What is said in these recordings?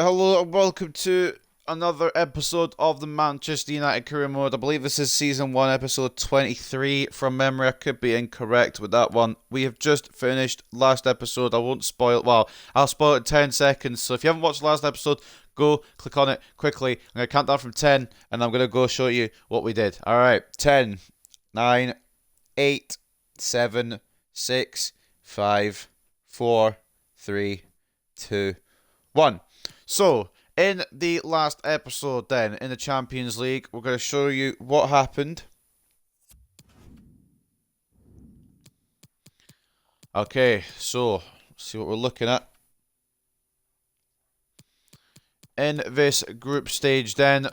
hello and welcome to another episode of the Manchester United Career Mode. I believe this is Season 1, Episode 23 from memory. I could be incorrect with that one. We have just finished last episode. I won't spoil it. Well, I'll spoil it in 10 seconds. So if you haven't watched the last episode, go click on it quickly. I'm going to count down from 10 and I'm going to go show you what we did. Alright, 10, 9, 8, 7, 6, 5, 4, 3, 2, 1. So, in the last episode then, in the Champions League, we're going to show you what happened. Okay, so, see what we're looking at. In this group stage then,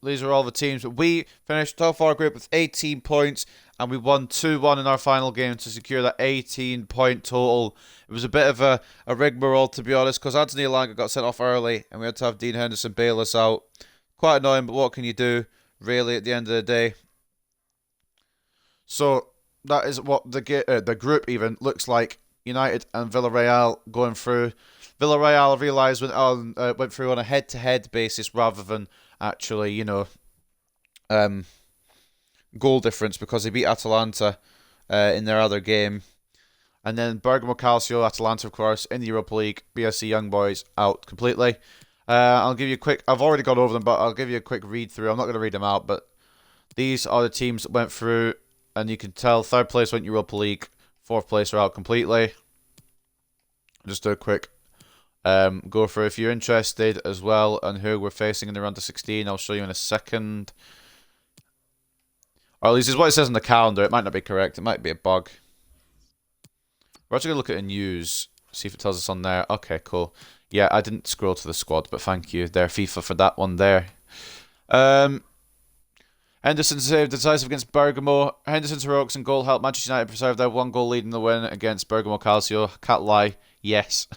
these are all the teams. We finished top 4 group with 18 points, and we won 2-1 in our final game to secure that 18-point total. It was a bit of a rigmarole, to be honest, because Anthony Elanga got sent off early, and we had to have Dean Henderson bail us out. Quite annoying, but what can you do, really, at the end of the day? So, that is what the group even looks like. United and Villarreal going through. Villarreal, I realised, went through on a head-to-head basis rather than actually, goal difference, because they beat Atalanta in their other game. And then Bergamo Calcio, Atalanta, of course, in the Europa League. BSC Young Boys out completely. I'll give you a quick... I've already gone over them, but I'll give you a quick read-through. I'm not going to read them out, but these are the teams that went through. And you can tell third place went Europa League. Fourth place are out completely. Just do a quick go through. If you're interested as well on who we're facing in the round of 16, I'll show you in a second. Or at least it's what it says on the calendar. It might not be correct. It might be a bug. We're actually going to look at the news. See if it tells us on there. Okay, cool. Yeah, I didn't scroll to the squad, but thank you there, FIFA, for that one there. Henderson saved decisive against Bergamo. Henderson's heroics and goal helped Manchester United preserve their 1-goal lead in the win against Bergamo Calcio. Can't lie. Yes.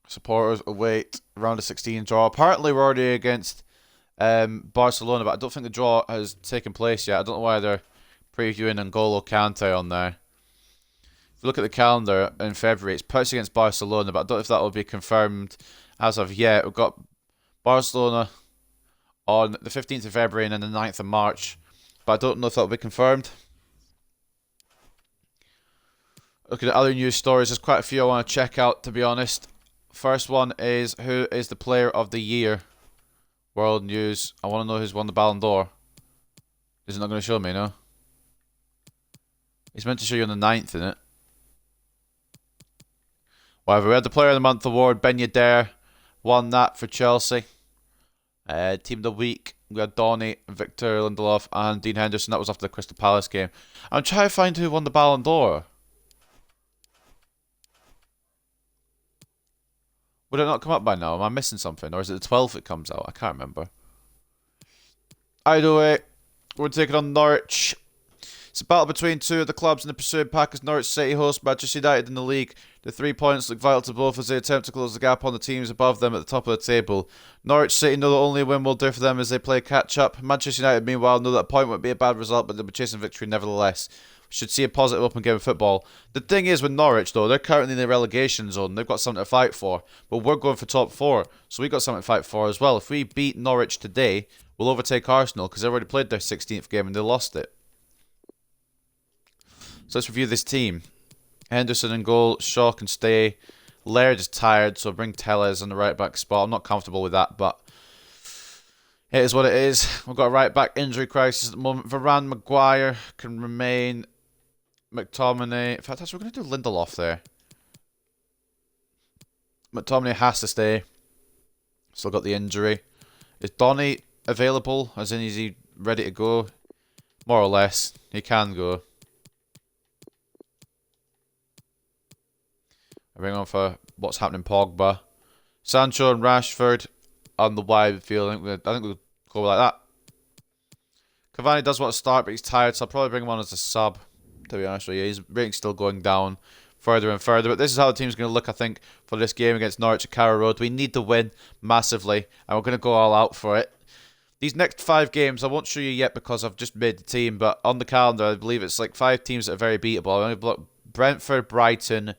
Supporters await round of 16 draw. Apparently we're already against Barcelona, but I don't think the draw has taken place yet. I don't know why they're previewing N'Golo Kante on there. If you look at the calendar in February, it's puts against Barcelona, but I don't know if that will be confirmed as of yet. We've got Barcelona on the 15th of February and then the 9th of March, but I don't know if that will be confirmed. Looking at other news stories, there's quite a few I want to check out, to be honest. First one is, who is the player of the year? World news. I want to know who's won the Ballon d'Or. Is it not going to show me, no? It's meant to show you on the 9th, isn't it? Whatever, we had the Player of the Month award. Ben Yedder won that for Chelsea. Team of the Week, we had Donny, Victor Lindelof, and Dean Henderson. That was after the Crystal Palace game. I'm trying to find who won the Ballon d'Or. Would it not come up by now? Am I missing something? Or is it the 12th it comes out? I can't remember. Either way, we're taking on Norwich. It's a battle between two of the clubs in the pursuing pack as Norwich City host Manchester United in the league. The 3 points look vital to both as they attempt to close the gap on the teams above them at the top of the table. Norwich City know that only a win will do for them as they play catch-up. Manchester United, meanwhile, know that a point won't be a bad result, but they'll be chasing victory nevertheless. We should see a positive open game of football. The thing is with Norwich, though, they're currently in the relegation zone. They've got something to fight for. But we're going for top 4, so we've got something to fight for as well. If we beat Norwich today, we'll overtake Arsenal because they've already played their 16th game and they lost it. So let's review this team. Henderson in goal. Shaw can stay. Laird is tired, so bring Tellez on the right back spot. I'm not comfortable with that, but it is what it is. We've got a right back injury crisis at the moment. Varane, Maguire can remain. McTominay. In fact, we're going to do Lindelof there. McTominay has to stay. Still got the injury. Is Donny available? As in, is he ready to go? More or less. He can go. I bring on for what's happening Pogba. Sancho and Rashford on the wide field. I think we'll go like that. Cavani does want to start, but he's tired, so I'll probably bring him on as a sub, to be honest with you. His rating's still going down further and further, but this is how the team's going to look, I think, for this game against Norwich at Carrow Road. We need to win massively, and we're going to go all out for it. These next 5 games, I won't show you yet because I've just made the team, but on the calendar, I believe it's like 5 teams that are very beatable. I'm going to block Brentford, Brighton,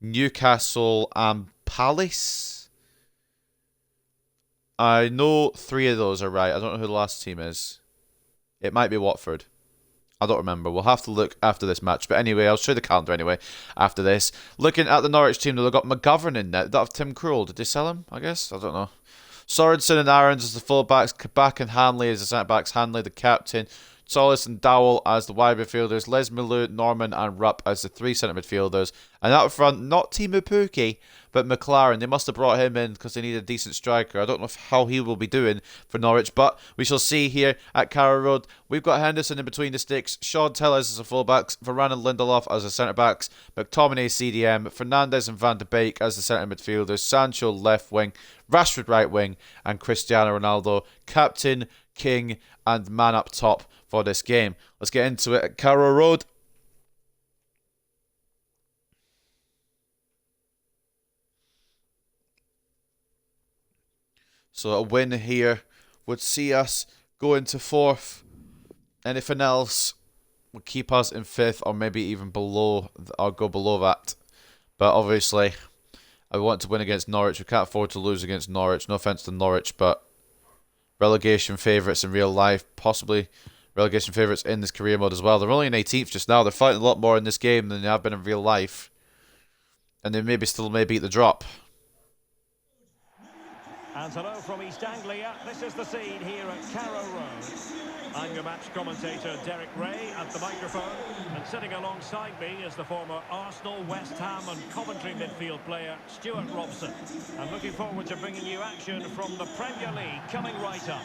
Newcastle, and Palace. I know 3 of those are right. I don't know who the last team is. It might be Watford. I don't remember. We'll have to look after this match. But anyway, I'll show you the calendar anyway after this. Looking at the Norwich team, they've got McGovern in there. They don't have Tim Krul. Did they sell him, I guess? I don't know. Sorensen and Aarons as the fullbacks. Kabak and Hanley as the centre-backs. Hanley, the captain. Solis and Dowell as the wide midfielders. Les Milou, Norman and Rupp as the 3 centre midfielders. And out front, not Timu Pukki, but McLaren. They must have brought him in because they need a decent striker. I don't know how he will be doing for Norwich, but we shall see here at Carrow Road. We've got Henderson in between the sticks, Sean Tellers as the fullbacks, Varane and Lindelof as the centre-backs, McTominay CDM, Fernandes and Van de Beek as the centre midfielders, Sancho left wing, Rashford right wing, and Cristiano Ronaldo, captain, king, and man up top for this game. Let's get into it at Carrow Road. So a win here would see us go into 4th. Anything else would keep us in 5th or maybe even below, or go below that. But obviously, I want to win against Norwich. We can't afford to lose against Norwich. No offence to Norwich, but relegation favourites in real life, possibly relegation favourites in this career mode as well. They're only in 18th just now. They're fighting a lot more in this game than they have been in real life. And they maybe still may beat the drop. And hello from East Anglia. This is the scene here at Carrow Road. I'm your match commentator Derek Ray at the microphone, and sitting alongside me is the former Arsenal, West Ham and Coventry midfield player Stuart Robson. I'm looking forward to bringing you action from the Premier League coming right up.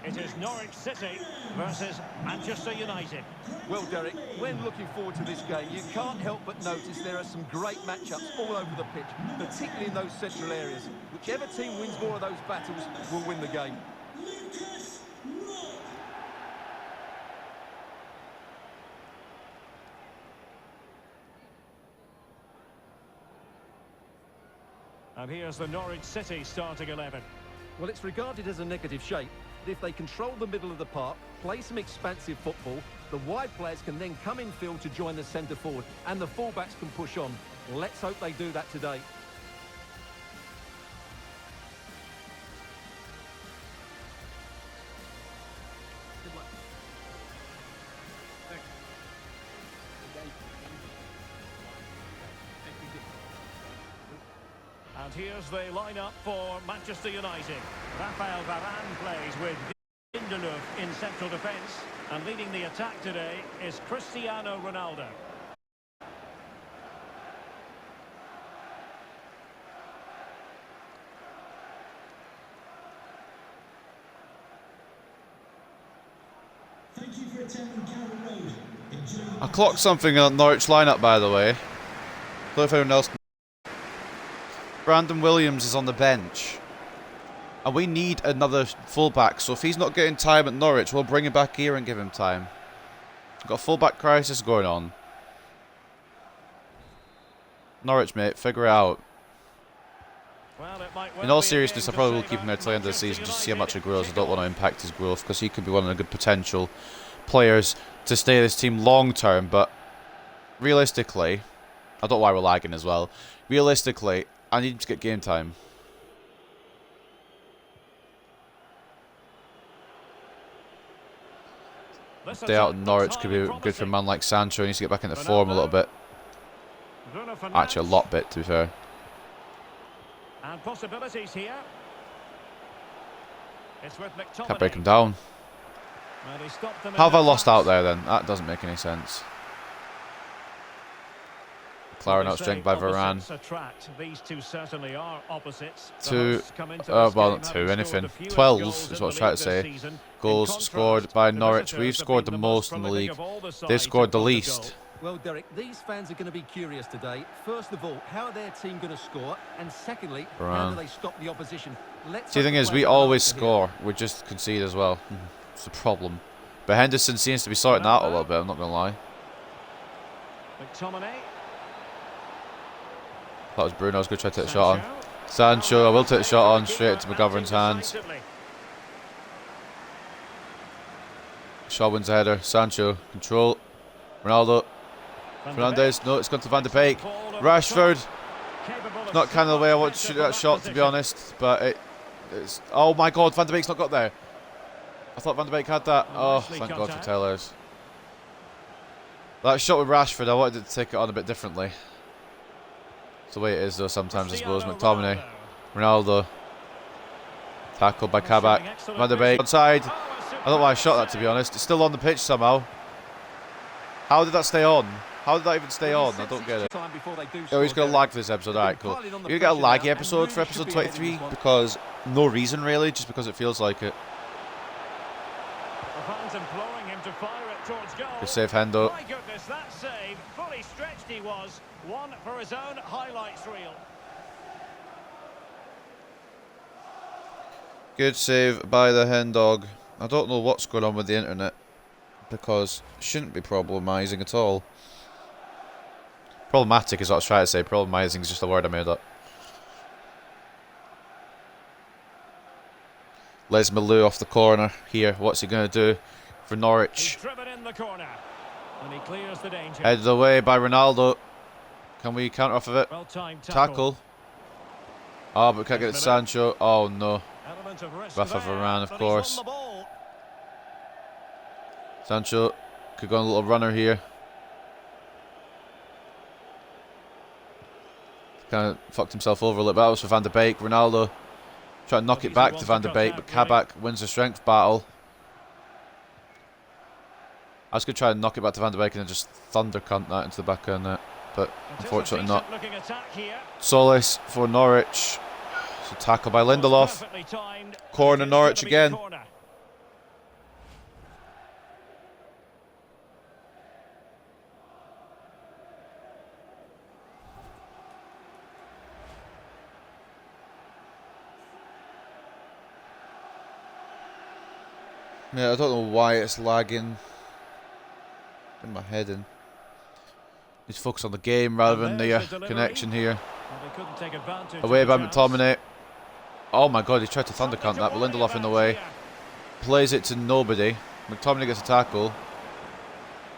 It is Norwich City versus Manchester United. Well, Derek, when looking forward to this game, you can't help but notice there are some great matchups all over the pitch, particularly in those central areas. Whichever team wins more of those battles will win the game. And here's the Norwich City starting 11. Well, it's regarded as a negative shape. But if they control the middle of the park, play some expansive football, the wide players can then come in field to join the centre forward, and the fullbacks can push on. Let's hope they do that today. And here's the lineup for Manchester United. Rafael Varane plays with Lindelof in central defence. And leading the attack today is Cristiano Ronaldo. Thank you for attending Carrow Road. I clocked something on Norwich lineup, by the way. Don't know if anyone else. Brandon Williams is on the bench. And we need another fullback. So if he's not getting time at Norwich, we'll bring him back here and give him time. We've got a fullback crisis going on. Norwich, mate, figure it out. Well, in all seriousness, I probably will keep him there till the end of the season just to see how much he grows. I don't want to impact his growth because he could be one of the good potential players to stay in this team long term. But realistically, I don't know why we're lagging as well. Realistically, I need him to get game time. Day out in Norwich could be good for a man like Sancho. He needs to get back into form a little bit. Actually, a lot bit, to be fair. And possibilities here. It's with McTominay. Can't break him down. How have I lost out there then? That doesn't make any sense. McLaren outstrength by Varane. These two certainly are opposites. Well, not two, anything. 12 is what I was trying to say. Goals scored by Norwich. We've scored the most in the league. They've scored the least. Well, Derek, these fans are going to be curious today. First of all, how are their team going to score? And secondly, how do they stop the opposition? See, the thing is, we always score. We just concede as well. It's a problem. But Henderson seems to be sorting that out a little bit, I'm not going to lie. McTominay. That was Bruno. I was going to try to take the shot on. Sancho, I will take the shot on straight into McGovern's hands. Shaw wins the header. Sancho, control. Ronaldo. Fernandes. No, it's gone to Van de Beek. Rashford. Not kind of the way I want to shoot that shot, to be honest, but it's... Oh my god, Van de Beek's not got there. I thought Van de Beek had that. Oh, thank God for Tellers. That shot with Rashford, I wanted to take it on a bit differently. It's the way it is, though, sometimes, I suppose. McTominay. Ronaldo. Tackled by Kabak. Van de Beek. Onside. I don't know why I shot that, to be honest. It's still on the pitch somehow. How did that stay on? How did that even stay on? I don't get it. Oh, he's going to lag for this episode. Alright, cool. You're going to get a laggy episode for episode 23 because no reason, really, just because it feels like it. Good save, Hendo. My goodness, that save, fully stretched he was. One for his own highlights reel. Good save by the hen dog. I don't know what's going on with the internet because it shouldn't be problematising at all. Problematic is what I was trying to say. Problematising is just a word I made up. Les Malou off the corner here. What's he going to do for Norwich? Driven in the corner, and he clears the danger. Headed away by Ronaldo. Can we counter off of it? Well-timed Tackle. Oh, but we can't get it to Sancho. Oh no. Element of risk Rafa there, Varane, of but he's course. won the ball. Sancho could go on a little runner here. Kind of fucked himself over a little bit. That was for Van de Beek. Ronaldo trying to knock it back to Van de Beek, but Kabak wins the strength battle. I was going to try and knock it back to Van de Beek and then just thunder cunt that into the back of the net, but unfortunately not. Solis for Norwich. So tackle by Lindelof. Corner Norwich again. Yeah, I don't know why it's lagging. In my head in. Need to focus on the game rather than the connection here. Away by McTominay. Oh my god, he tried to thundercount that, but Lindelof in the way. Plays it to nobody. McTominay gets a tackle.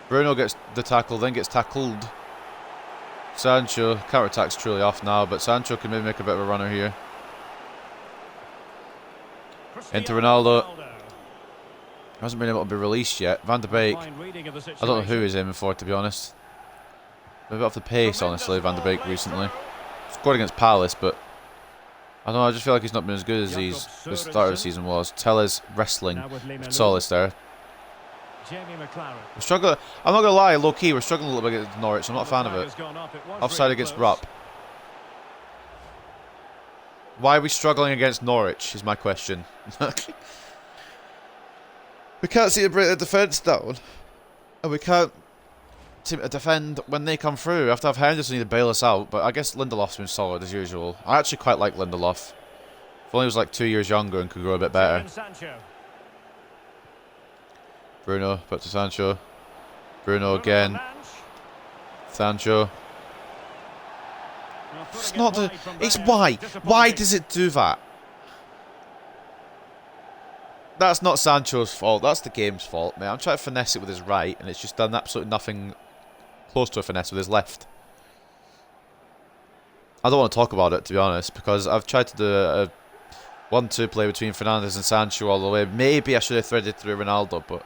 Bruno gets the tackle, then gets tackled. Sancho, counter-attack's truly off now, but Sancho can maybe make a bit of a runner here. Into Ronaldo. Hasn't been able to be released yet. Van de Beek. I don't know who he's aiming for, to be honest. A bit off the pace, honestly, Van de Beek recently. Scored against Palace, but I don't know, I just feel like he's not been as good as the start of the season was. Tellez wrestling with Solis there. We're struggling. I'm not going to lie, low key, we're struggling a little bit against Norwich. I'm not a fan of it. Offside against Rupp. Why are we struggling against Norwich, is my question. We can't seem to break the defence down. And we can't seem to defend when they come through. We have to have Henderson to bail us out. But I guess Lindelof's been solid as usual. I actually quite like Lindelof. If only he was like 2 years younger and could grow a bit better. Bruno, back to Sancho. Bruno again. Sancho. It's not the... It's why. Why does it do that? That's not Sancho's fault, that's the game's fault, mate. I'm trying to finesse it with his right, and it's just done absolutely nothing close to a finesse with his left. I don't want to talk about it, to be honest, because I've tried to do a 1-2 play between Fernandes and Sancho all the way. Maybe I should have threaded through Ronaldo, but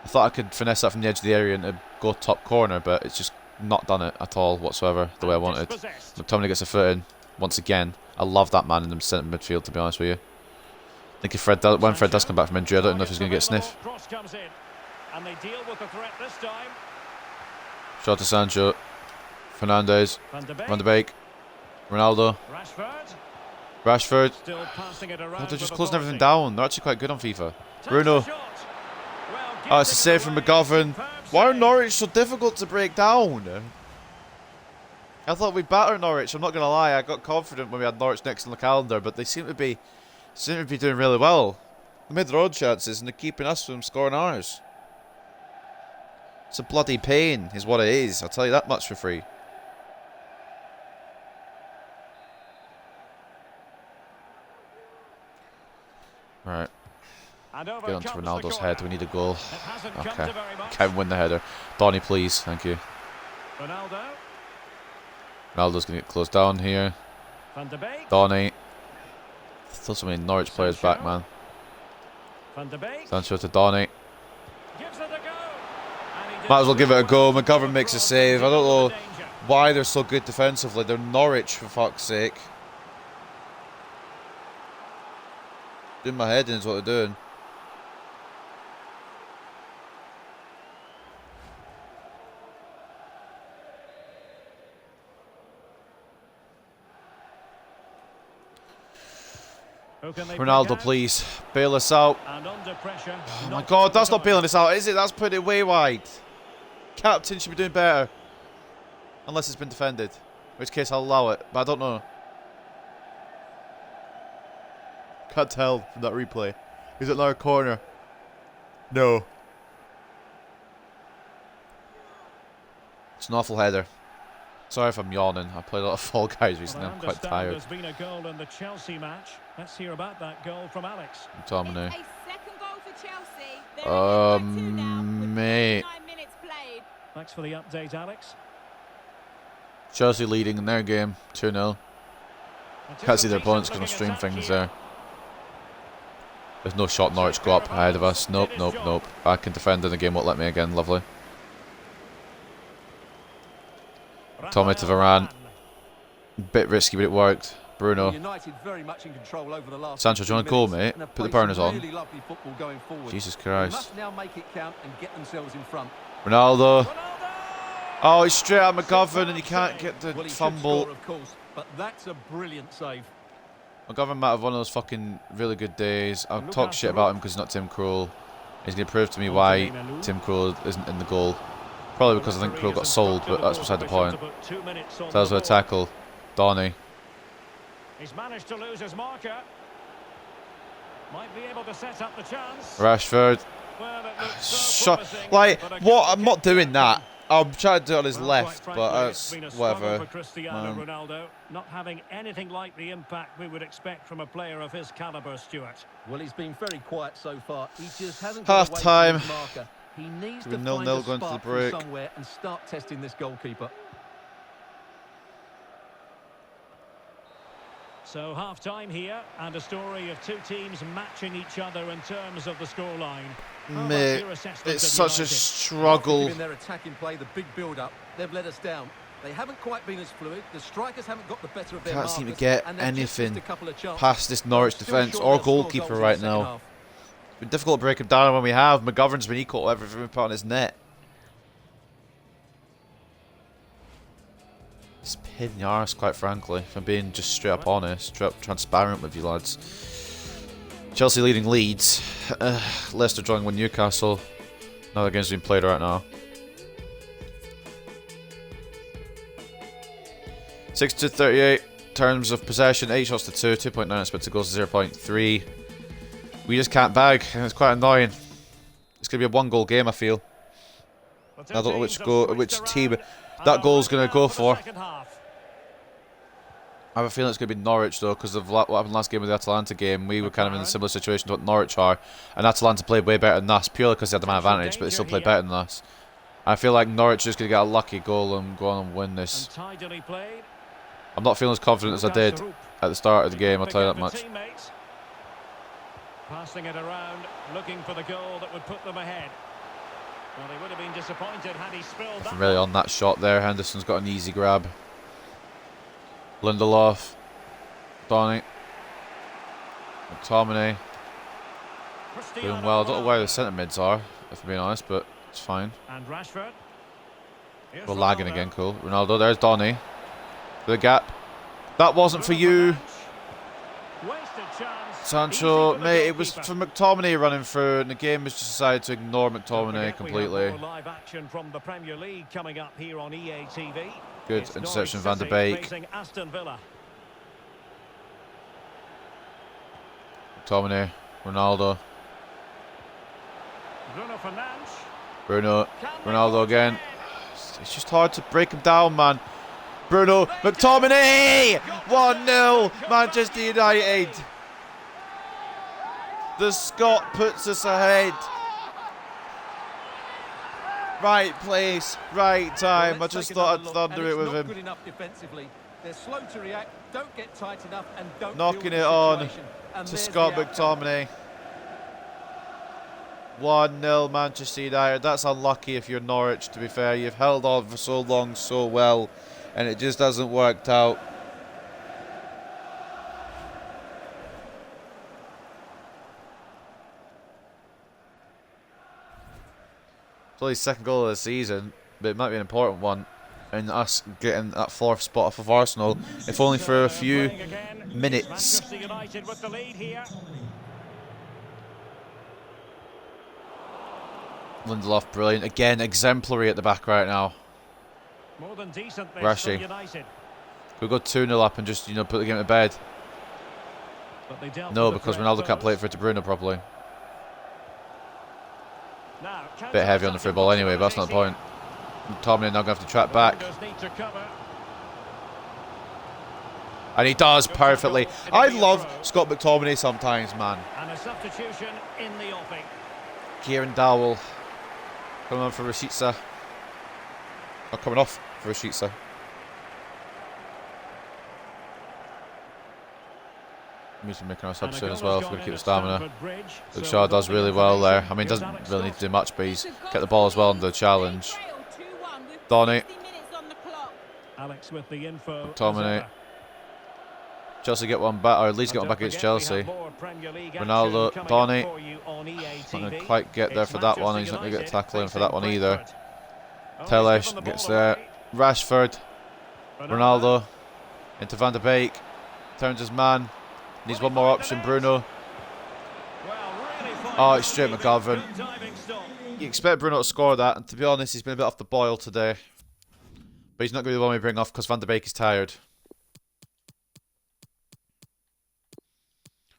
I thought I could finesse that from the edge of the area and go top corner, but it's just not done it at all whatsoever the way I wanted. McTominay gets a foot in, once again. I love that man in the centre midfield, to be honest with you. I think if when Fred does come back from injury, I don't know if he's going to get a sniff. Shot to Sancho. Fernandes. Van de Beek. Ronaldo. Rashford. Oh, they're just closing everything down. They're actually quite good on FIFA. Bruno. Oh, it's a save from McGovern. Why are Norwich so difficult to break down? I thought we'd batter Norwich, I'm not going to lie. I got confident when we had Norwich next on the calendar, but they seem to be doing really well. They made their own chances and they're keeping us from scoring ours. It's a bloody pain, is what it is. I'll tell you that much for free. Right. Get on to Ronaldo's head. We need a goal. Okay. Can't win the header. Donny, please. Thank you. Ronaldo's going to get closed down here. Van de Beek. Donny. Still so many Norwich players back, man. Van de Beek. Sancho to Donny. Gives it a go. And he Might as well give it a go. did McGovern makes a save. I don't know why they're so good defensively. They're Norwich, for fuck's sake. Doing my head in is what they're doing. Who can they Ronaldo, pick out? please. Bail us out. And under pressure. Oh my god, that's not bailing us out, is it? That's putting it way wide. Captain should be doing better. Unless it's been defended. In which case I'll allow it, but I don't know. Can't tell from that replay. Is it another corner? No. It's an awful header. Sorry if I'm yawning. I played a lot of Fall Guys recently. I'm quite tired. There's been a goal in the Chelsea match. Let's hear about that goal from Alex. McTominay. It's a second goal for Chelsea. They're ahead by 2 now with Mate. 9 minutes played. Thanks for the update, Alex. Chelsea leading in their game, 2-0. Can't see their opponents because I'm stream things there. There's no shot Norwich go up ahead of us. Nope, nope, nope. I can defend in the game, won't let me again. Lovely. Tommy to Varane. Bit risky, but it worked. Bruno. United very much in control over the last Sancho, do you want to call, mate? Put the burners on. Really lovely football going forward. Jesus They Christ. must now make it count and get themselves in front. Ronaldo. Oh, he's straight at McGovern and he can't get the Well, he should fumble. score, of course, but that's a brilliant save. McGovern might have one of those fucking really good days. I'll talk shit about him because he's not Tim Krul. He's going to prove to me why Tim Krul isn't in the goal. Probably because I think Krul got sold, but that's beside the point. So that was a tackle. Donny. He's managed to lose his marker. Might be able to set up the chance. Rashford. Well, it looks so Shut. promising, Like, but a what? good I'm not kick. doing that. I'm trying to do it on his Well, left, quite but frankly, that's it's been a struggle whatever. for Cristiano Man. Ronaldo, not having anything like the impact we would expect from a player of his calibre, Stuart. Well, he's been very quiet so far. He just hasn't Half got away time. from his marker. He needs to We're find 0-0 a going to the spark from break. somewhere and start testing this goalkeeper. So half-time here, and a story of two teams matching each other in terms of the scoreline. How about Mate, your assessment it's of such a United? struggle. In their attacking play, the big build-up, they've let us down. They haven't quite been as fluid. The strikers haven't got the better of their Can't seem to markers, get and they've just missed anything a couple of chances. past this But Norwich still defence sure or they'll score goalkeeper goals in right the second now. half. It's been difficult to break him down when we have. McGovern's been equal to everything we put on his net. It's a pain in the arse, quite frankly, if I'm being just straight up honest, straight up transparent with you lads. Chelsea leading Leeds. Leicester drawing with Newcastle. Another game's being played right now. 6-38 terms of possession, 8 shots to 2, 2.9 expected goals to 0.3. We just can't bag, and it's quite annoying. It's going to be a 1-goal game, I feel. I don't know which team that goal's going to go for. I have a feeling it's going to be Norwich, though, because of what happened last game with the Atalanta game. We were kind of in a similar situation to what Norwich are, and Atalanta played way better than us, purely because they had the man advantage, but they still played better than us. I feel like Norwich is going to get a lucky goal and go on and win this. I'm not feeling as confident as I did at the start of the game, I'll tell you that much. Passing it around, looking for the goal that would put them ahead. Well, they would have been disappointed had he spilled that. Really on that shot there, Henderson's got an easy grab. Lindelof, Donny, McTominay, doing well. I don't know where the centre mids are, if I'm being honest, but it's fine. And Rashford. We're lagging again, cool. Ronaldo, there's Donny. The gap. That wasn't for you. Sancho, mate, it was for McTominay running through, and the game has just decided to ignore McTominay completely. Live action from the Premier League coming up here on EA TV. Good It's interception, Norwich Van der City Beek. facing Aston Villa. McTominay, Ronaldo, Bruno Fernandes. Bruno, Ronaldo again. It's just hard to break him down, man. Bruno, McTominay! 1-0, Manchester United. The Scot puts us ahead. Right place, right time. Well, I let's just take thought another I'd look, thunder and it it's with not him. good enough defensively. They're slow to react, don't get tight enough, and don't Knocking deal it with the on situation. And to there's Scott the outcome. McTominay. 1-0 Manchester United. That's unlucky if you're Norwich, to be fair. You've held on for so long, so well, and it just hasn't worked out. It's only his second goal of the season, but it might be an important one in us getting that 4th spot off of Arsenal, if only for a few Playing again. minutes. Manchester United with the lead here. Lindelof, brilliant. Again, exemplary at the back right now. More than decent this Rashi. from United. We'll go 2-0 up and just, put the game to bed. But they dealt No, with the because threat Ronaldo can't play it first. for De Bruyne properly. Now, Bit heavy on the free ball anyway, but that's not the point. McTominay now going to have to track back. Need to cover. And he does perfectly. I love Scott McTominay sometimes, man. And a substitution in the offing. Kieran Dowell coming on for Rashica. Or coming off for Rashica. We should make our sub soon as well if we're going to keep the stamina. Luke Shaw does really well there. I mean, doesn't really need to do much, but he's kept the ball as well in the challenge. Donny. Alex with the info. McTominay. Chelsea get one back, or at least get one back against Chelsea. Ronaldo, Donny. Not going to quite get there for that one. He's not going to get a tackle in for that one either. Telles gets there. Rashford. Ronaldo. Into Van der Beek. Turns his man. Needs one more option, Bruno. Oh, it's straight McGovern. You expect Bruno to score that, and to be honest, he's been a bit off the boil today. But he's not going to be the one we bring off because Van der Beek is tired.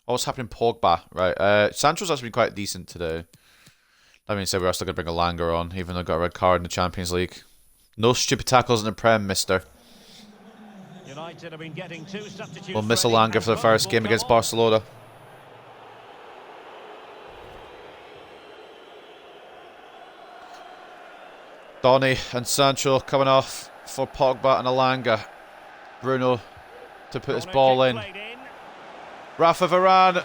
Oh, what's happening, Pogba? Right, Sancho's actually been quite decent today. That being said, we're still going to bring a Langer on, even though I got a red card in the Champions League. No stupid tackles in the Prem, mister. United have been getting 2 substitutes. We'll miss a Langer for the first game against Barcelona. Donny and Sancho coming off for Pogba and Alanga. Bruno to put his ball in. Rafa Varane.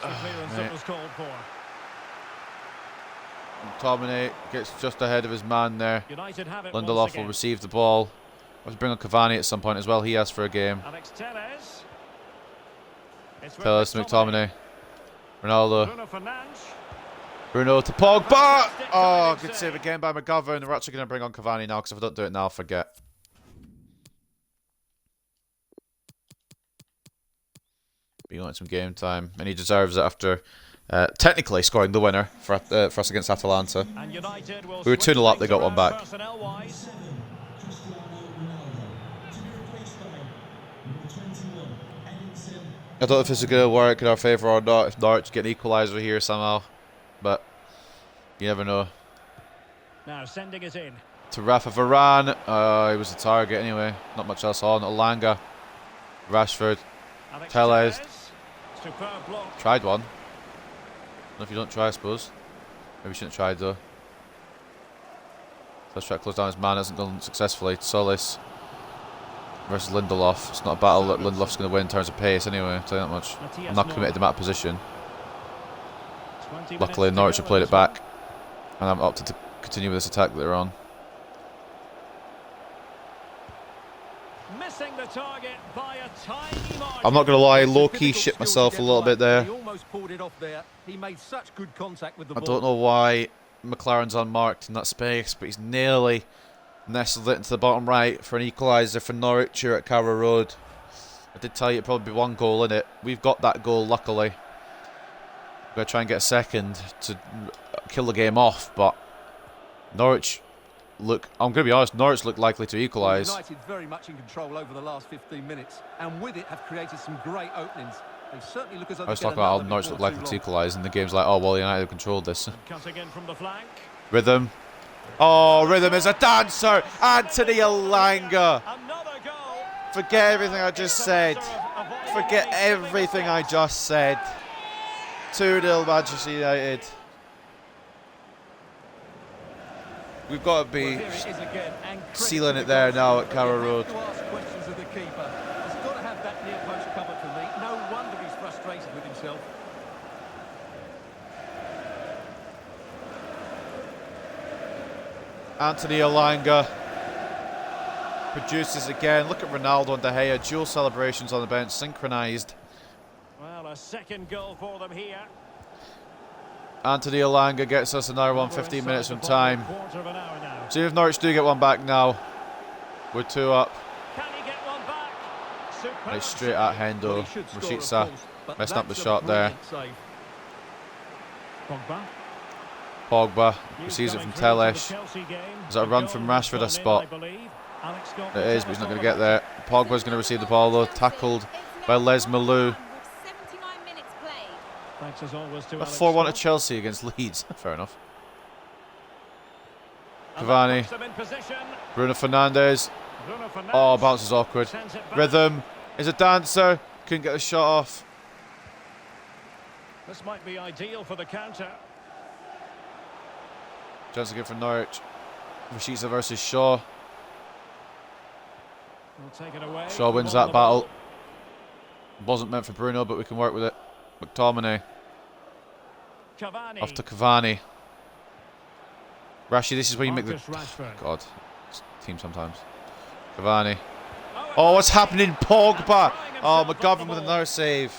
McTominay gets just ahead of his man there. Lindelof will receive the ball. We'll bring on Cavani at some point as well. He asked for a game. Telles to McTominay. Ronaldo. Bruno to Pogba. Oh, good save again by McGovern. We're actually going to bring on Cavani now because if I don't do it now, I'll forget. Be wanting some game time, and he deserves it after technically scoring the winner for us against Atalanta. We were 2-0 up, they got one back. I don't know if this is going to work in our favour or not, if Norwich get an equaliser here somehow, but you never know. Now sending it in. To Rafa Varane, he was the target anyway, not much else on. Alanga, Rashford, Telles. Tried one. Not if you don't try, I suppose. Maybe shouldn't have tried though. Let's try to close down his man, hasn't gone successfully. Solis versus Lindelof. It's not a battle that Lindelof's going to win in terms of pace anyway, I'll tell you that much. I'm not committed to that position. Luckily Norwich have played it back, and I'm opted to continue with this attack later on. Missing the target by a tiny margin. I'm not going to lie, low-key shit myself a little bit there. He almost pulled it off there. He made such good contact with the I ball. don't know why McLaren's unmarked in that space, but he's nearly nestled it into the bottom right for an equaliser for Norwich here at Carrow Road. I did tell you it'd probably be one goal in it. We've got that goal, luckily. We're going to try and get a second to kill the game off, but Norwich look, I'm going to be honest, Norwich look likely to equalise. United very much in control over the last 15 minutes, and with it have created some great openings. They certainly look as though I was talking about how Norwich look likely to equalise, and the game's like, oh, well, United have controlled this. Cutting in from the flank. Rhythm. Oh, Rhythm is a dancer. Anthony Alanga. Another goal. Forget everything I just said. Forget everything I just said. 2-0 Manchester United. We've got to be sealing it there now at Carrow Road. He's got to have that near post covered for me. No wonder he's frustrated with himself. Anthony Elanga produces again. Look at Ronaldo and De Gea. Dual celebrations on the bench, synchronised. Well, a second goal for them here. Anthony Elanga gets us another one, 15 minutes from time. Quarter of an hour now. See if Norwich do get one back now. We're 2 up. Can he get one back? Superb. It's straight at Hendo. Well, he should score, of Rashica course, but messed up the that's a shot there. brilliant save. Pogba. Pogba receives it from Telles. Is that a run from Rashford? A spot. It is, but he's not going to get there. Pogba's going to receive the ball though. Tackled by Les Malou. 79 minutes played. Thanks as always to A Alex 4-1 Scott. to Chelsea against Leeds. Fair enough. And Cavani. that puts them in position. Bruno Fernandes. Bruno Fernandes Oh, bounce is awkward. sends it back. Rhythm is a dancer. Couldn't get the shot off. This might be ideal for the counter. Chance again for Norwich. Rashica versus Shaw. We'll take it away. Shaw wins that battle. Wasn't meant for Bruno, but we can work with it. McTominay Cavani. off to Cavani. Rashi, this is where you make the... Marcus Rashford. God, it's team sometimes. Cavani. Oh, what's happening? Pogba. Oh, McGovern with another save.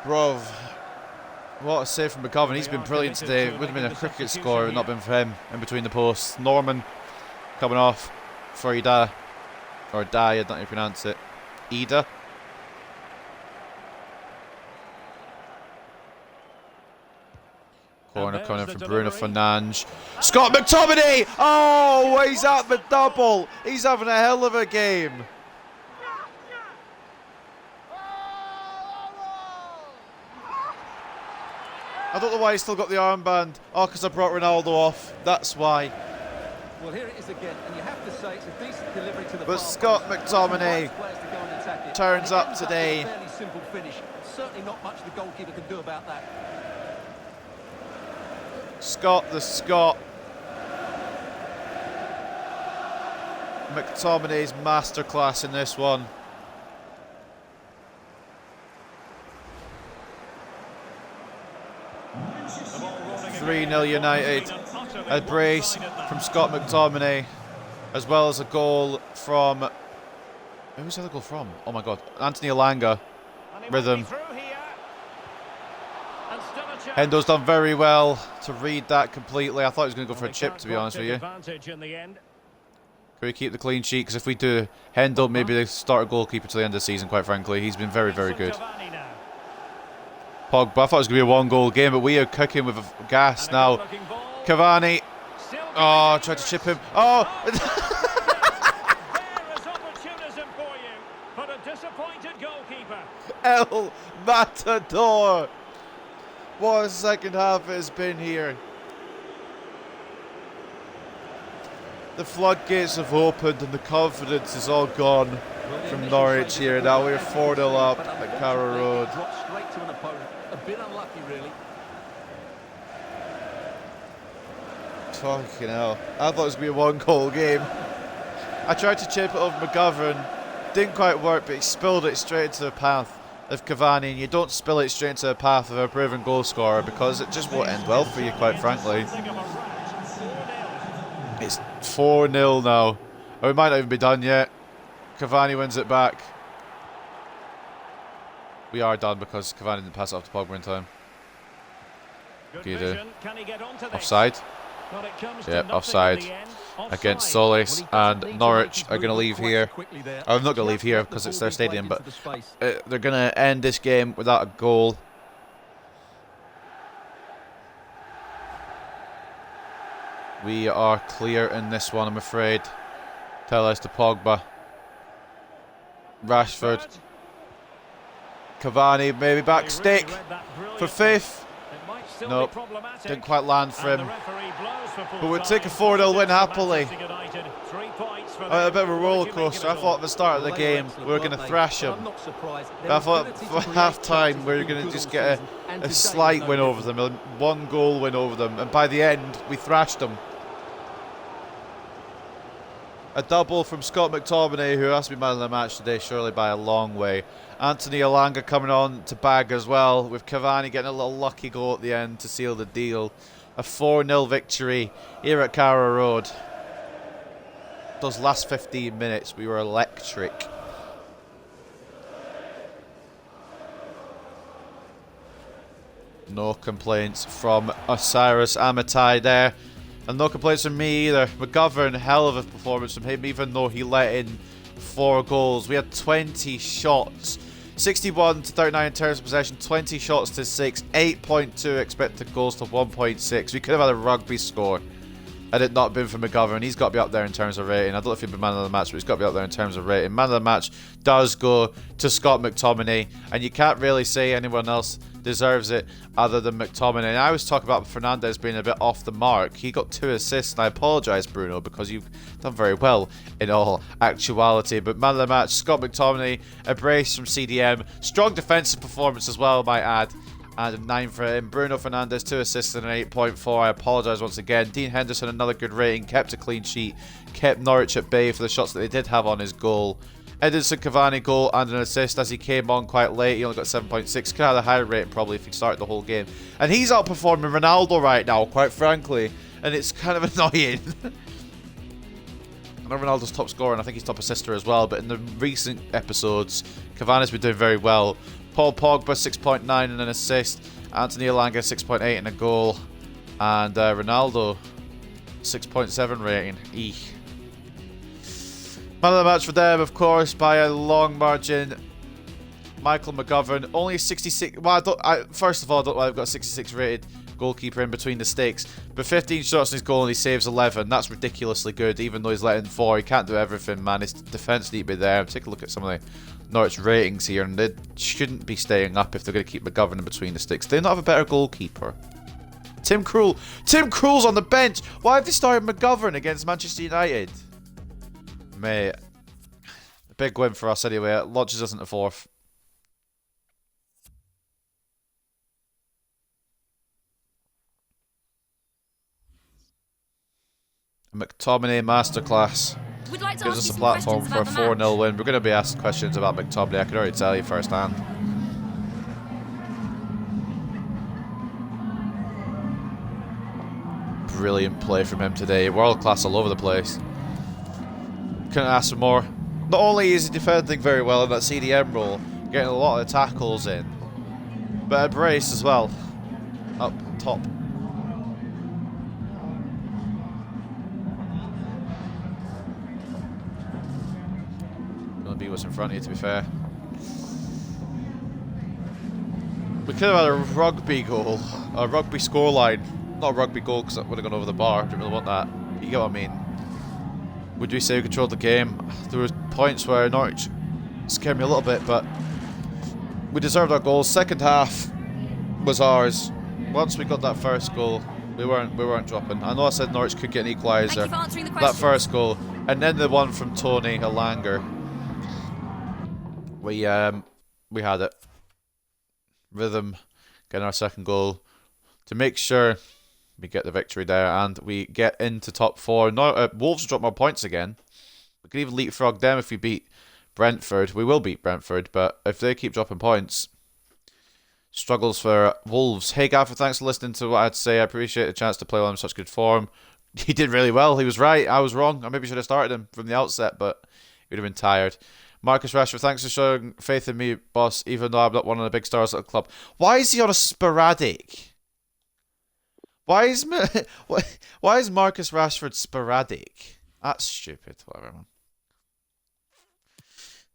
Bro, what a save from McGovern. He's been brilliant today. It would have been a cricket score if it not been for him in between the posts. Norman coming off for Ida. Or Dai, I don't know how you pronounce it. Ida. Corner coming from Bruno Fernandes. Scott McTominay! Oh, he's at the double. He's having a hell of a game. I don't know why he's still got the armband. Oh, because I brought Ronaldo off. That's why. Well, here it is again, and you have to say it's a decent delivery to the But far Scott post. McTominay Players to go and attack it. turns And it up ends today. with a fairly simple finish. Certainly not much the goalkeeper can do about that. Scott the Scot. McTominay's masterclass in this one. The ball rolling 3-0 again. United. A brace from Scott McTominay, as well as a goal from... Who was the other goal from? Oh my god. Anthony Elanga. And he Rhythm. might be through here. And still a chance. Hendo's done very well to read that completely. I thought he was going to go for a They chip, can't to be quite honest with take you. advantage in the end. Can we keep the clean sheet? Because if we do, Hendo maybe they start a goalkeeper to the end of the season, quite frankly. He's been very, very good. Cavani now. Pogba, I thought it was going to be a 1-goal game, but we are cooking with gas And a now. good-looking ball. Cavani. Still Oh, going tried to for chip it. him. Oh! There is opportunism for you, but a disappointed goalkeeper. El Matador. What a second half it has been here. The floodgates have opened and the confidence is all gone from Norwich here. Now we're 4-0 up at Carrow Road. Dropped straight to an opponent. A bit unlucky, really. Fucking hell. I thought it was going to be a 1-goal game. I tried to chip it over McGovern. Didn't quite work, but he spilled it straight into the path of Cavani. And you don't spill it straight into the path of a proven goal scorer because it just won't end well for you, quite frankly. Think of a rat. 4-0. It's 4-0 now. Or we might not even be done yet. Cavani wins it back. We are done because Cavani didn't pass it off to Pogba in time. Good Do you do? vision. Can he get onto this? Offside. Well, it comes to Yeah, nothing offside in the end. against Offside. Solis. Well, he doesn't And need Norwich to are going to leave quite here. quickly there. I'm not going to leave Just here let the because it's ball their be played stadium, into but the space. they're going to end this game without a goal. We are clear in this one, I'm afraid. Telles to Pogba. Rashford. Cavani maybe back He really stick read that for brilliantly. fifth. It might might still Nope. be problematic. Didn't quite land for And the him. referee blows for full But we'd take a time. 4-0 win happily. Manchester United, 3 points for A them. bit of a roller What do you make of coaster. it I thought all? at the start of the Well, they were game excellent, we were going weren't to they? thrash But them. I'm not surprised. But I Their thought ability for to create half time chances we were has been going to good just all get season, and a today slight was no win over different. them, a 1-goal win over them, and by the end we thrashed them. A double from Scott McTominay, who has to be man of the match today, surely by a long way. Anthony Elanga coming on to bag as well, with Cavani getting a little lucky goal at the end to seal the deal. A 4-0 victory here at Carrow Road. Those last 15 minutes, we were electric. No complaints from Osiris Amatai there. And no complaints from me either. McGovern, hell of a performance from him, even though he let in 4 goals. We had 20 shots. 61 to 39 in terms of possession, 20 shots to 6, 8.2 expected goals to 1.6. We could have had a rugby score had it not been for McGovern. He's got to be up there in terms of rating. I don't know if he'd be man of the match, but he's got to be up there in terms of rating. Man of the match does go to Scott McTominay, and you can't really say anyone else deserves it other than McTominay. And I was talking about Fernandes being a bit off the mark. He got 2 assists, and I apologise, Bruno, because you've done very well in all actuality. But man of the match, Scott McTominay, a brace from CDM. Strong defensive performance as well, might add. And a 9 for him. Bruno Fernandes, 2 assists and an 8.4. I apologise once again. Dean Henderson, another good rating. Kept a clean sheet. Kept Norwich at bay for the shots that they did have on his goal. Edinson Cavani goal and an assist as he came on quite late. He only got 7.6. Could have had a higher rating probably if he started the whole game. And he's outperforming Ronaldo right now, quite frankly. And it's kind of annoying. I know Ronaldo's top scorer and I think he's top assister as well. But in the recent episodes, Cavani's been doing very well. Paul Pogba 6.9 and an assist. Anthony Elanga 6.8 and a goal. And Ronaldo 6.7 rating. Eek. Man of the match for them, of course, by a long margin. Michael McGovern, only 66. Well, first of all, I don't know why they've got a 66 rated goalkeeper in between the stakes. But 15 shots in his goal and he saves 11. That's ridiculously good, even though he's letting 4. He can't do everything, man. His defence need to be there. Take a look at some of the Norwich ratings here, and they shouldn't be staying up if they're going to keep McGovern in between the sticks. They not have a better goalkeeper. Tim Krul. Tim Krul's on the bench. Why have they started McGovern against Manchester United? Mate, a big win for us anyway. It launches us into 4th. McTominay masterclass. We'd like to Gives ask us you a some platform questions for a about the 4-0 match. win. We're going to be asking questions about McTominay. I can already tell you firsthand. Brilliant play from him today. World class all over the place. Couldn't ask for more. Not only is he defending very well in that CDM role, getting a lot of tackles in, but a brace as well. Up top. Gonna be what's in front of you, to be fair. We could have had a rugby goal, a rugby scoreline. Not a rugby goal because that would have gone over the bar. Didn't really want that. You get what I mean? Would we say we controlled the game? There were points where Norwich scared me a little bit, but we deserved our goals. Second half was ours. Once we got that first goal, we weren't dropping. I know I said Norwich could get an equaliser. Thank you for answering the That question. first goal, and then the one from Tony Elanga. We had it. Rhythm, getting our second goal to make sure we get the victory there and we get into top 4. No, Wolves drop more points again. We could even leapfrog them if we beat Brentford. We will beat Brentford, but if they keep dropping points, struggles for Wolves. Hey Gaffer, thanks for listening to what I had to say. I appreciate the chance to play on in such good form. He did really well. He was right. I was wrong. I maybe should have started him from the outset, but he would have been tired. Marcus Rashford, thanks for showing faith in me, boss, even though I'm not one of the big stars at the club. Why is he on a sporadic? Why is Marcus Rashford sporadic? That's stupid. Whatever, man.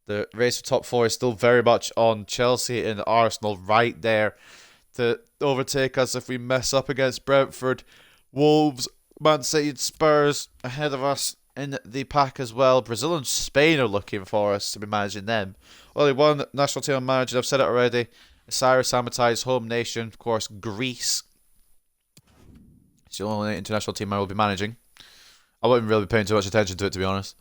The race for top 4 is still very much on. Chelsea and Arsenal right there to overtake us if we mess up against Brentford. Wolves, Man City and Spurs ahead of us in the pack as well. Brazil and Spain are looking for us to be managing them. Only one national team manager, I've said it already. Cyrus Amatai's home nation, of course, Greece. It's the only international team I will be managing. I wouldn't really be paying too much attention to it, to be honest.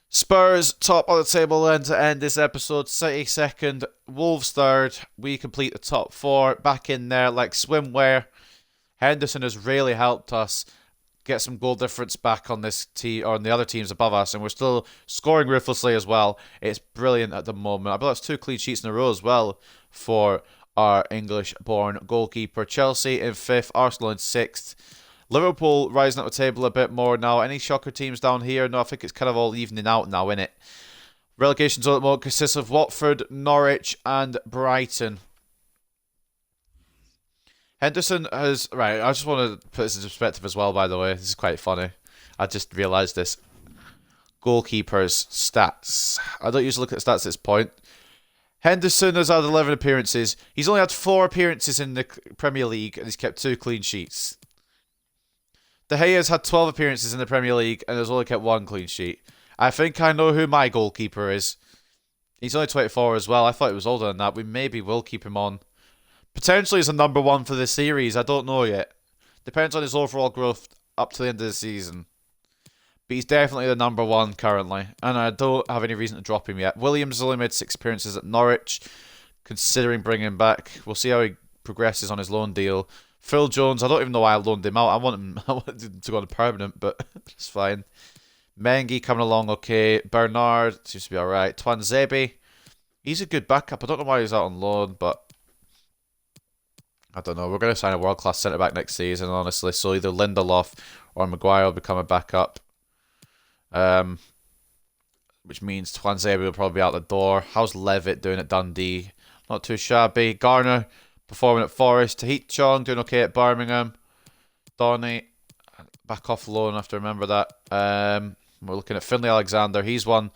Spurs top of the table then to end this episode. City second, Wolves third. We complete the top four. Back in there like swimwear. Henderson has really helped us get some goal difference back on this team or on the other teams above us, and we're still scoring ruthlessly as well. It's brilliant at the moment. I believe it's 2 clean sheets in a row as well for our English-born goalkeeper. Chelsea in 5th, Arsenal in 6th. Liverpool rising up the table a bit more now. Any shocker teams down here? No, I think it's kind of all evening out now, innit? Relegation zone at the moment consists of Watford, Norwich, and Brighton. Henderson has... Right, I just want to put this into perspective as well, by the way. This is quite funny. I just realised this. Goalkeepers' stats. I don't usually look at stats at this point. Henderson has had 11 appearances. He's only had 4 appearances in the Premier League, and he's kept 2 clean sheets. De Gea's had 12 appearances in the Premier League, and has only kept 1 clean sheet. I think I know who my goalkeeper is. He's only 24 as well. I thought he was older than that. We maybe will keep him on. Potentially as a number 1 for this series. I don't know yet. Depends on his overall growth up to the end of the season. But he's definitely the number 1 currently. And I don't have any reason to drop him yet. Williams has only made 6 appearances at Norwich. Considering bringing him back. We'll see how he progresses on his loan deal. Phil Jones, I don't even know why I loaned him out. I wanted him to go on permanent, but it's fine. Mengi coming along okay. Bernard seems to be alright. Twanzebe, he's a good backup. I don't know why he's out on loan, but I don't know. We're going to sign a world-class centre-back next season, honestly. So either Lindelof or Maguire will become a backup. Which means Twanzebe will probably be out the door. How's Levitt doing at Dundee? Not too shabby. Garner performing at Forest. Tahit Chong doing okay at Birmingham. Donny back off loan, I have to remember that. We're looking at Finlay Alexander. He's one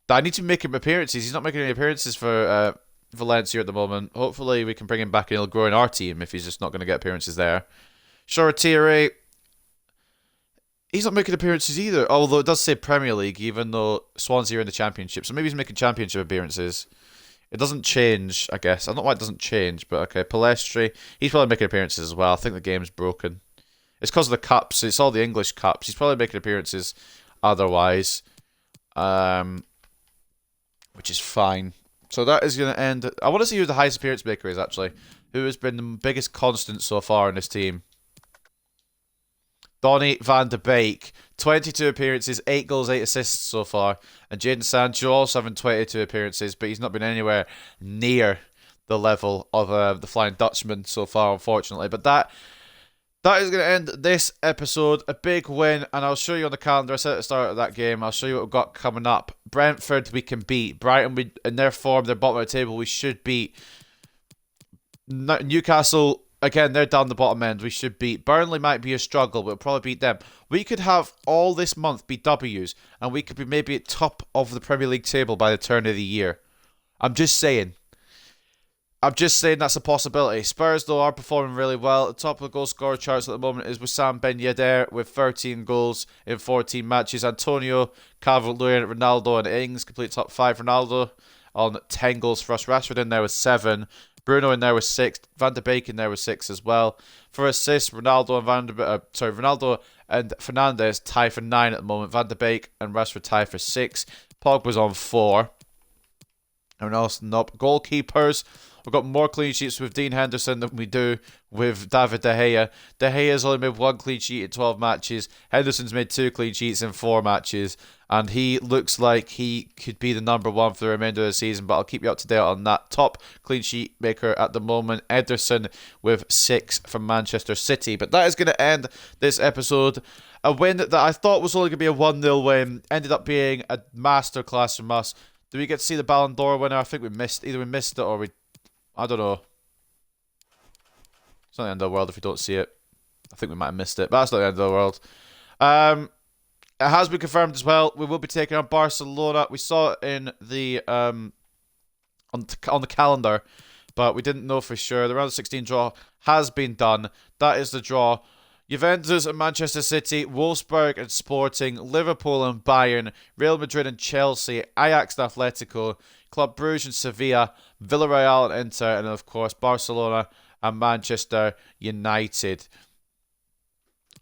that I need to make him appearances. He's not making any appearances for Valencia at the moment. Hopefully we can bring him back and he'll grow in our team if he's just not going to get appearances there. Shoretire, he's not making appearances either. Although it does say Premier League, even though Swansea are in the Championship. So maybe he's making Championship appearances. It doesn't change, I guess. I don't know why it doesn't change, but okay. Palestri, he's probably making appearances as well. I think the game's broken. It's because of the cups. It's all the English cups. He's probably making appearances otherwise. Which is fine. So that is going to end. I want to see who the highest appearance maker is, actually. Who has been the biggest constant so far in this team. Donny van de Beek, 22 appearances, 8 goals, 8 assists so far. And Jadon Sancho also having 22 appearances, but he's not been anywhere near the level of the Flying Dutchman so far, unfortunately. But that is going to end this episode. A big win, and I'll show you on the calendar. I said at the start of that game, I'll show you what we've got coming up. Brentford, we can beat. Brighton, in their form, they're bottom of the table, we should beat. Newcastle, again, they're down the bottom end. We should beat. Burnley might be a struggle, but we'll probably beat them. We could have all this month be W's, and we could be maybe at top of the Premier League table by the turn of the year. I'm just saying that's a possibility. Spurs, though, are performing really well. At the top of the goal scorer charts at the moment is Wissam Ben Yedder with 13 goals in 14 matches. Antonio, Calvert-Lewin, Ronaldo and Ings complete top 5. Ronaldo on 10 goals for us. Rashford in there with 7. Bruno in there with 6. Van de Beek in there with 6 as well. For assists, Ronaldo and Fernandes tie for 9 at the moment. Van de Beek and Rashford tie for 6. Pogba's on 4. Everyone else, nope. Goalkeepers, we've got more clean sheets with Dean Henderson than we do with David De Gea. De Gea's only made 1 clean sheet in 12 matches. Henderson's made 2 clean sheets in 4 matches. And he looks like he could be the number 1 for the remainder of the season. But I'll keep you up to date on that. Top clean sheet maker at the moment, Ederson with 6 from Manchester City. But that is going to end this episode. A win that I thought was only going to be a 1-0 win ended up being a masterclass from us. Do we get to see the Ballon d'Or winner? I think we missed. Either we missed it or we... I don't know. It's not the end of the world if we don't see it. I think we might have missed it, but that's not the end of the world. It has been confirmed as well. We will be taking on Barcelona. We saw it in the on the calendar, but we didn't know for sure. The round of 16 draw has been done. That is the draw. Juventus and Manchester City, Wolfsburg and Sporting, Liverpool and Bayern, Real Madrid and Chelsea, Ajax and Atletico, Club Brugge and Sevilla, Villarreal and Inter, and of course Barcelona and Manchester United.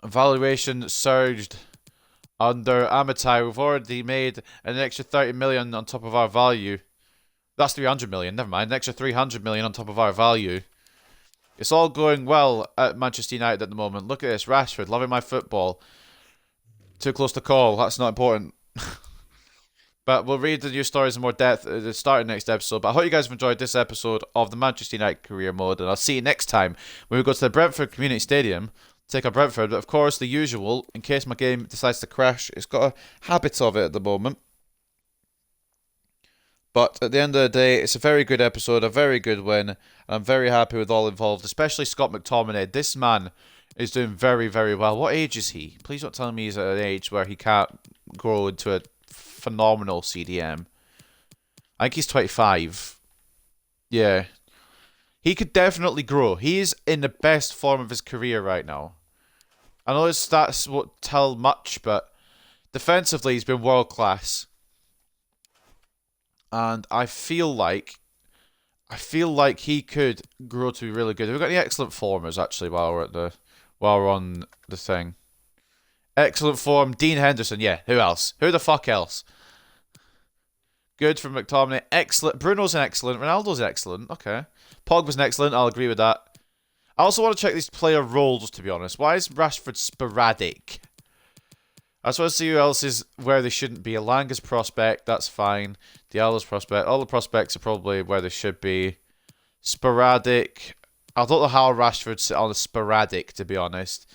Valuation surged under Amitai. We've already made an extra 30 million on top of our value. That's 300 million, never mind. An extra 300 million on top of our value. It's all going well at Manchester United at the moment. Look at this. Rashford, loving my football. Too close to call. That's not important. But we'll read the news stories in more depth at the start of the next episode. But I hope you guys have enjoyed this episode of the Manchester United career mode. And I'll see you next time when we go to the Brentford Community Stadium. Take on Brentford. But of course, the usual, in case my game decides to crash. It's got a habit of it at the moment. But at the end of the day, it's a very good episode, a very good win. And I'm very happy with all involved, especially Scott McTominay. This man is doing very, very well. What age is he? Please don't tell me he's at an age where he can't grow into a phenomenal CDM. I think he's 25. Yeah. He could definitely grow. He is in the best form of his career right now. I know his stats won't tell much, but defensively he's been world class. And I feel like he could grow to be really good. We've got any excellent formers actually while we're on the thing. Excellent form, Dean Henderson. Yeah, who else? Who the fuck else? Good from McTominay. Excellent. Bruno's an excellent. Ronaldo's excellent. Okay. Pogba's an excellent. I'll agree with that. I also want to check these player roles, to be honest. Why is Rashford sporadic? I just want to see who else is where they shouldn't be. Elanga's prospect, that's fine. Diallo's prospect. All the prospects are probably where they should be. Sporadic. I don't know how Rashford's on a sporadic, to be honest.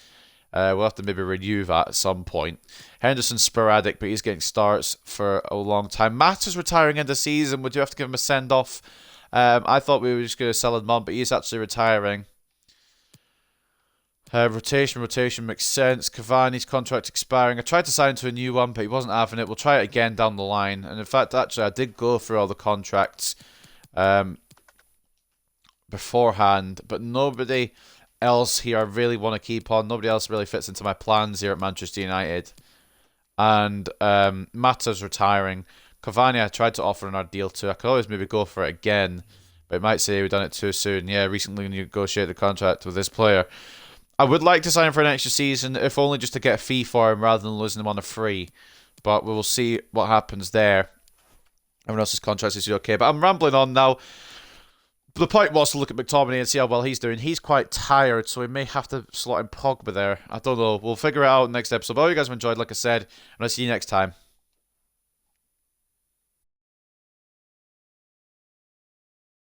We'll have to maybe renew that at some point. Henderson's sporadic, but he's getting starts for a long time. Matt's retiring in the season. Would you have to give him a send-off? I thought we were just going to sell him on, but he's actually retiring. Rotation makes sense. Cavani's contract expiring. I tried to sign to a new one, but he wasn't having it. We'll try it again down the line. And in fact, actually, I did go through all the contracts beforehand, but nobody else here I really want to keep on. Nobody else really fits into my plans here at Manchester United. And Mata's retiring. Cavani I tried to offer another deal to. I could always maybe go for it again, but it might say we've done it too soon. Yeah, recently negotiated a contract with this player. I would like to sign him for an extra season, if only just to get a fee for him rather than losing him on a free. But we will see what happens there. Everyone else's contract is okay. But I'm rambling on now. The point was to look at McTominay and see how well he's doing. He's quite tired, so we may have to slot in Pogba there. I don't know. We'll figure it out in the next episode. But I hope you guys have enjoyed, like I said, and I'll see you next time.